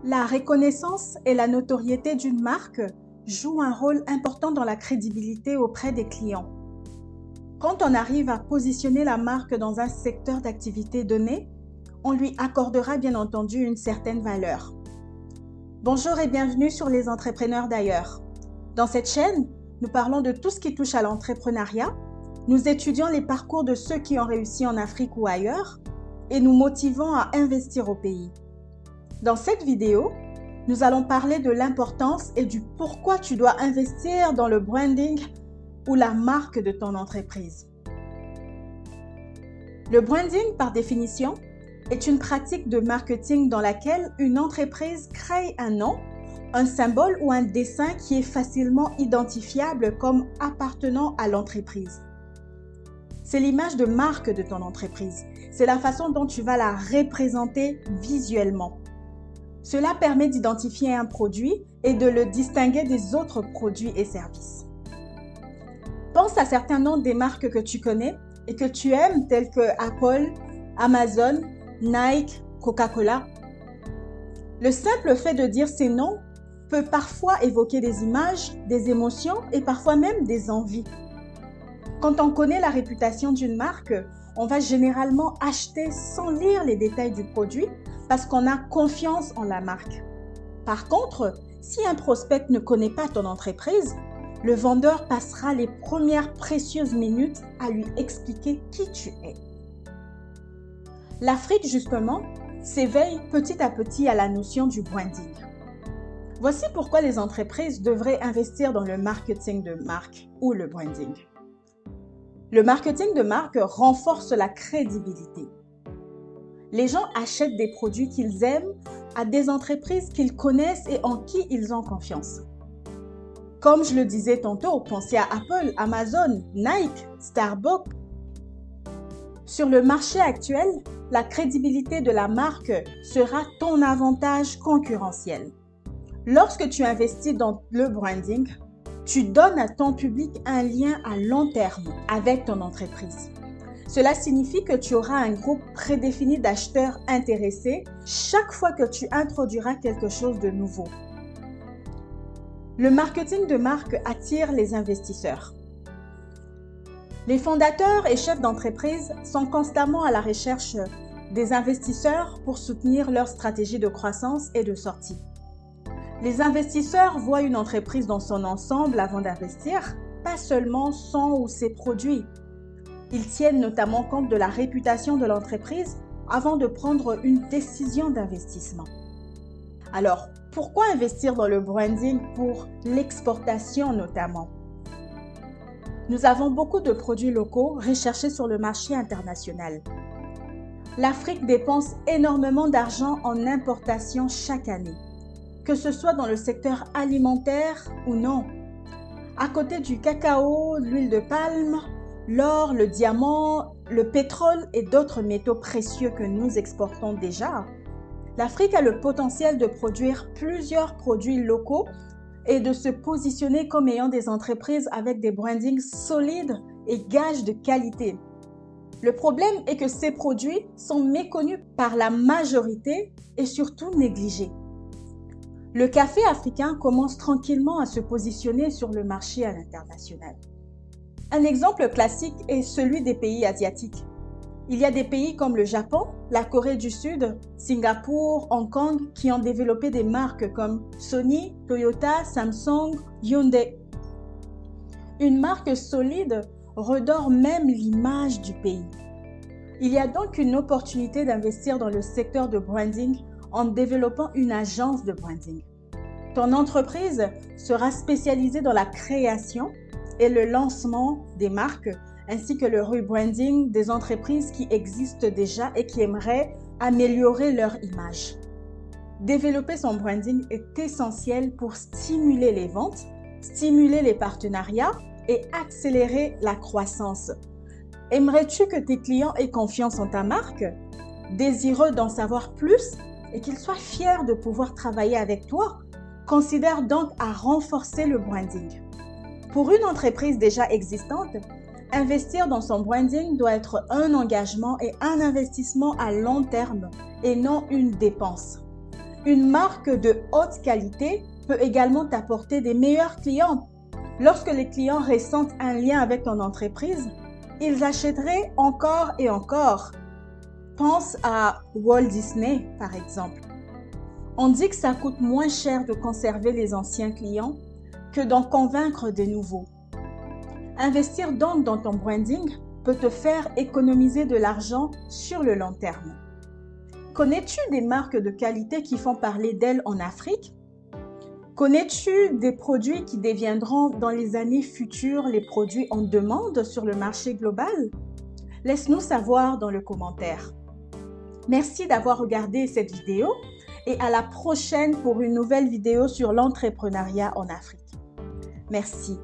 La reconnaissance et la notoriété d'une marque jouent un rôle important dans la crédibilité auprès des clients. Quand on arrive à positionner la marque dans un secteur d'activité donné, on lui accordera bien entendu une certaine valeur. Bonjour et bienvenue sur les entrepreneurs d'ailleurs. Dans cette chaîne, nous parlons de tout ce qui touche à l'entrepreneuriat. Nous étudions les parcours de ceux qui ont réussi en Afrique ou ailleurs et nous motivons à investir au pays. Dans cette vidéo, nous allons parler de l'importance et du pourquoi tu dois investir dans le branding ou la marque de ton entreprise. Le branding, par définition, est une pratique de marketing dans laquelle une entreprise crée un nom, un symbole ou un dessin qui est facilement identifiable comme appartenant à l'entreprise. C'est l'image de marque de ton entreprise. C'est la façon dont tu vas la représenter visuellement. Cela permet d'identifier un produit et de le distinguer des autres produits et services. Pense à certains noms des marques que tu connais et que tu aimes, tels que Apple, Amazon, Nike, Coca-Cola. Le simple fait de dire ces noms peut parfois évoquer des images, des émotions et parfois même des envies. Quand on connaît la réputation d'une marque, on va généralement acheter sans lire les détails du produit parce qu'on a confiance en la marque. Par contre, si un prospect ne connaît pas ton entreprise, le vendeur passera les premières précieuses minutes à lui expliquer qui tu es. L'Afrique, justement, s'éveille petit à petit à la notion du branding. Voici pourquoi les entreprises devraient investir dans le marketing de marque ou le branding. Le marketing de marque renforce la crédibilité. Les gens achètent des produits qu'ils aiment à des entreprises qu'ils connaissent et en qui ils ont confiance. Comme je le disais tantôt, pensez à Apple, Amazon, Nike, Starbucks. Sur le marché actuel, la crédibilité de la marque sera ton avantage concurrentiel. Lorsque tu investis dans le branding, tu donnes à ton public un lien à long terme avec ton entreprise. Cela signifie que tu auras un groupe prédéfini d'acheteurs intéressés chaque fois que tu introduiras quelque chose de nouveau. Le marketing de marque attire les investisseurs. Les fondateurs et chefs d'entreprise sont constamment à la recherche des investisseurs pour soutenir leur stratégie de croissance et de sortie. Les investisseurs voient une entreprise dans son ensemble avant d'investir, pas seulement son ou ses produits. Ils tiennent notamment compte de la réputation de l'entreprise avant de prendre une décision d'investissement. Alors, pourquoi investir dans le branding pour l'exportation notamment? Nous avons beaucoup de produits locaux recherchés sur le marché international. L'Afrique dépense énormément d'argent en importation chaque année, que ce soit dans le secteur alimentaire ou non. À côté du cacao, l'huile de palme, l'or, le diamant, le pétrole et d'autres métaux précieux que nous exportons déjà, l'Afrique a le potentiel de produire plusieurs produits locaux et de se positionner comme ayant des entreprises avec des brandings solides et gages de qualité. Le problème est que ces produits sont méconnus par la majorité et surtout négligés. Le café africain commence tranquillement à se positionner sur le marché à l'international. Un exemple classique est celui des pays asiatiques. Il y a des pays comme le Japon, la Corée du Sud, Singapour, Hong Kong qui ont développé des marques comme Sony, Toyota, Samsung, Hyundai. Une marque solide redore même l'image du pays. Il y a donc une opportunité d'investir dans le secteur de branding en développant une agence de branding. Ton entreprise sera spécialisée dans la création et le lancement des marques ainsi que le rebranding des entreprises qui existent déjà et qui aimeraient améliorer leur image. Développer son branding est essentiel pour stimuler les ventes, stimuler les partenariats et accélérer la croissance. Aimerais-tu que tes clients aient confiance en ta marque, désireux d'en savoir plus et qu'ils soient fiers de pouvoir travailler avec toi? Considère donc à renforcer le branding. Pour une entreprise déjà existante, investir dans son branding doit être un engagement et un investissement à long terme et non une dépense. Une marque de haute qualité peut également t'apporter des meilleurs clients. Lorsque les clients ressentent un lien avec ton entreprise, ils achèteraient encore et encore. Pense à Walt Disney, par exemple. On dit que ça coûte moins cher de conserver les anciens clients que d'en convaincre des nouveaux. Investir donc dans ton branding peut te faire économiser de l'argent sur le long terme. Connais-tu des marques de qualité qui font parler d'elles en Afrique? Connais-tu des produits qui deviendront dans les années futures les produits en demande sur le marché global? Laisse-nous savoir dans le commentaire. Merci d'avoir regardé cette vidéo et à la prochaine pour une nouvelle vidéo sur l'entrepreneuriat en Afrique. Merci.